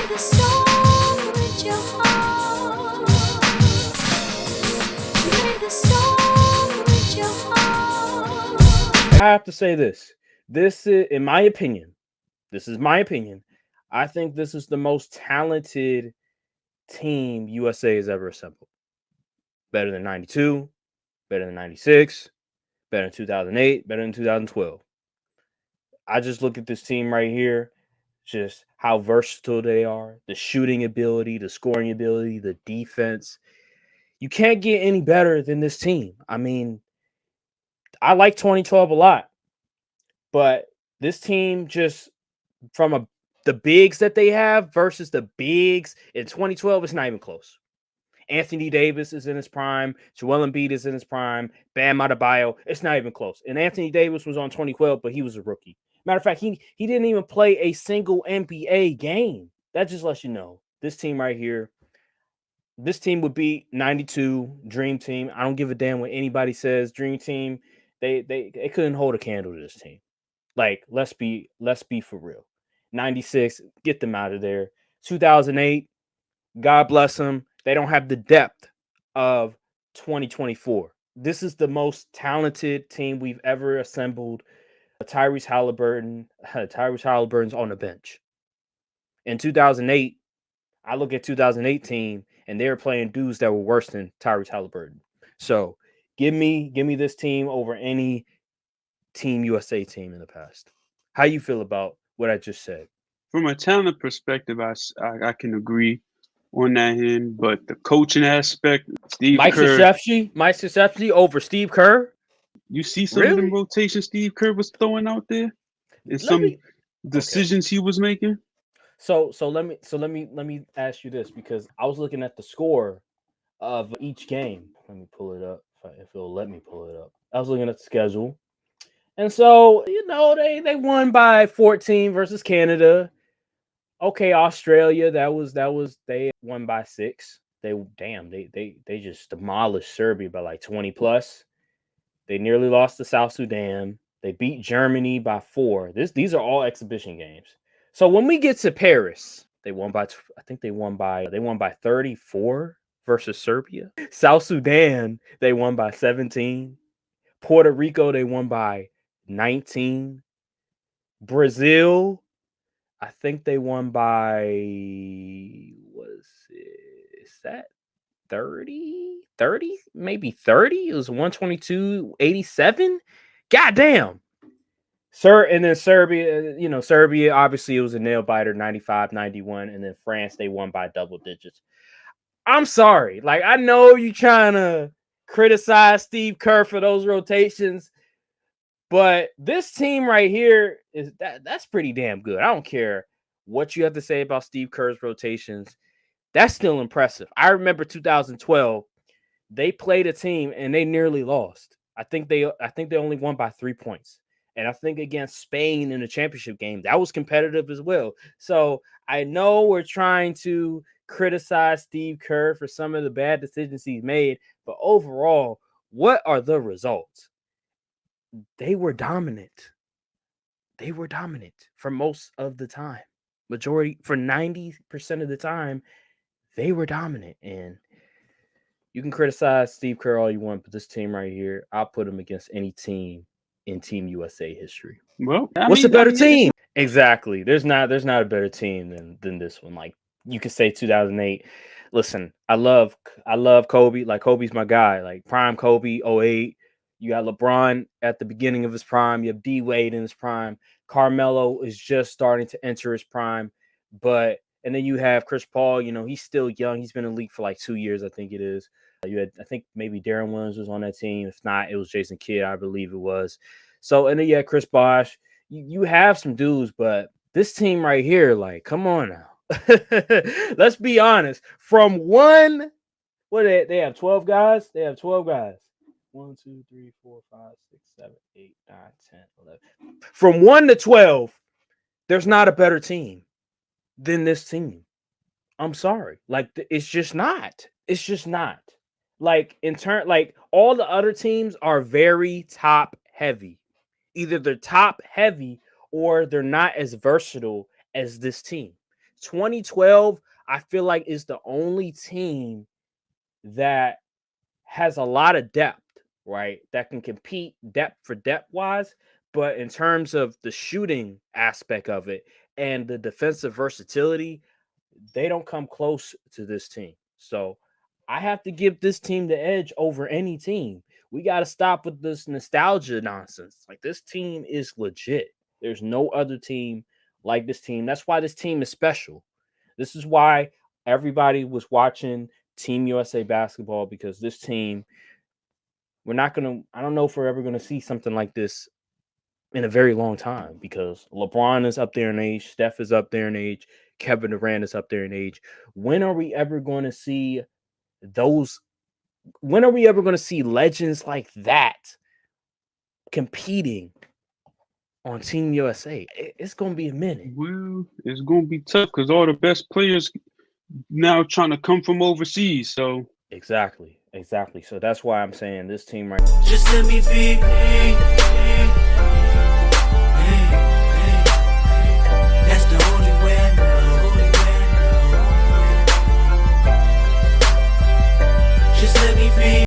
the song with your heart. Play the song with your heart. I have to say this. This is, in my opinion, this is my opinion. I think this is the most talented team USA has ever assembled. Better than 92, better than 96, better than 2008, better than 2012. I just look at this team right here, just how versatile they are, the shooting ability, the scoring ability, the defense. You can't get any better than this team. I mean, I like 2012 a lot, but this team just from the bigs that they have versus the bigs in 2012, it's not even close. Anthony Davis is in his prime. Joel Embiid is in his prime. Bam Adebayo, it's not even close. And Anthony Davis was on 2012, but he was a rookie. Matter of fact, he didn't even play a single NBA game. That just lets you know this team right here. This team would be 92 Dream Team. I don't give a damn what anybody says. Dream Team, they couldn't hold a candle to this team. Like, let's be for real. 96, get them out of there. 2008, God bless them. They don't have the depth of 2024. This is the most talented team we've ever assembled. Tyrese Halliburton's on the bench. In 2008, I look at 2018 and they were playing dudes that were worse than Tyrese Halliburton. So give me this team over any Team USA team in the past. How you feel about what I just said? From a talent perspective, I can agree on that end, but the coaching aspect, Steve Mike Kerr, Krzyzewski over Steve Kerr. you see some of Really? them rotations Steve Kerr was throwing out there, and Let some me decisions he was making. So let me ask you this, because I was looking at the score of each game. Let me pull it up if it'll let me pull it up. I was looking at the schedule, and so they won by 14 versus Canada. Okay, Australia, that was they won by 6. They just demolished Serbia by like 20 plus. They nearly lost to South Sudan. They beat Germany by 4. These are all exhibition games. So when we get to Paris, they won by 34 versus Serbia. South Sudan, they won by 17. Puerto Rico, they won by 19. Brazil, I think they won by, is that 30? 30? Maybe 30? It was 122-87. Goddamn. And then Serbia, Serbia, obviously it was a nail biter, 95-91. And then France, they won by double digits. I'm sorry. Like, I know you trying to criticize Steve Kerr for those rotations, but this team right here that's pretty damn good. I don't care what you have to say about Steve Kerr's rotations. That's still impressive. I remember 2012, they played a team and they nearly lost. I think they only won by 3 points. And I think against Spain in the championship game, that was competitive as well. So I know we're trying to criticize Steve Kerr for some of the bad decisions he's made, but overall, what are the results? They were dominant. They were dominant for most of the time. Majority, for 90% of the time, they were dominant. And you can criticize Steve Kerr all you want, but this team right here, I'll put them against any team in Team USA history. Well, What's a better team? Exactly. There's not a better team than this one. Like, you could say 2008. Listen, I love Kobe. Like, Kobe's my guy. Like, prime Kobe, 08. You got LeBron at the beginning of his prime. You have D Wade in his prime. Carmelo is just starting to enter his prime. And then you have Chris Paul. He's still young. He's been in the league for like 2 years, I think it is. You had, I think maybe Darren Williams was on that team. If not, it was Jason Kidd, I believe it was. So, and then you had Chris Bosh. You have some dudes, but this team right here, like, come on now. Let's be honest. From one, they have 12 guys? They have 12 guys. 1, 2, 3, 4, 5, 6, 7, 8, 9, 10, 11. From 1 to 12, there's not a better team than this team. I'm sorry. Like, it's just not. It's just not. Like, all the other teams are very top heavy. Either they're top heavy or they're not as versatile as this team. 2012, I feel like is the only team that has a lot of depth, right? That can compete depth for depth wise, but in terms of the shooting aspect of it and the defensive versatility, they don't come close to this team. So I have to give this team the edge over any team. We got to stop with this nostalgia nonsense. Like, this team is legit. There's no other team like this team. That's why this team is special. This is why everybody was watching Team USA basketball, because this team, I don't know if we're ever going to see something like this in a very long time, because LeBron is up there in age, Steph is up there in age, Kevin Durant is up there in age. When are we ever going to see those? When are we ever going to see legends like that competing on Team USA? It's going to be a minute. Well, it's going to be tough because all the best players now trying to come from overseas. So Exactly. So that's why I'm saying this team right now. Just let me be me.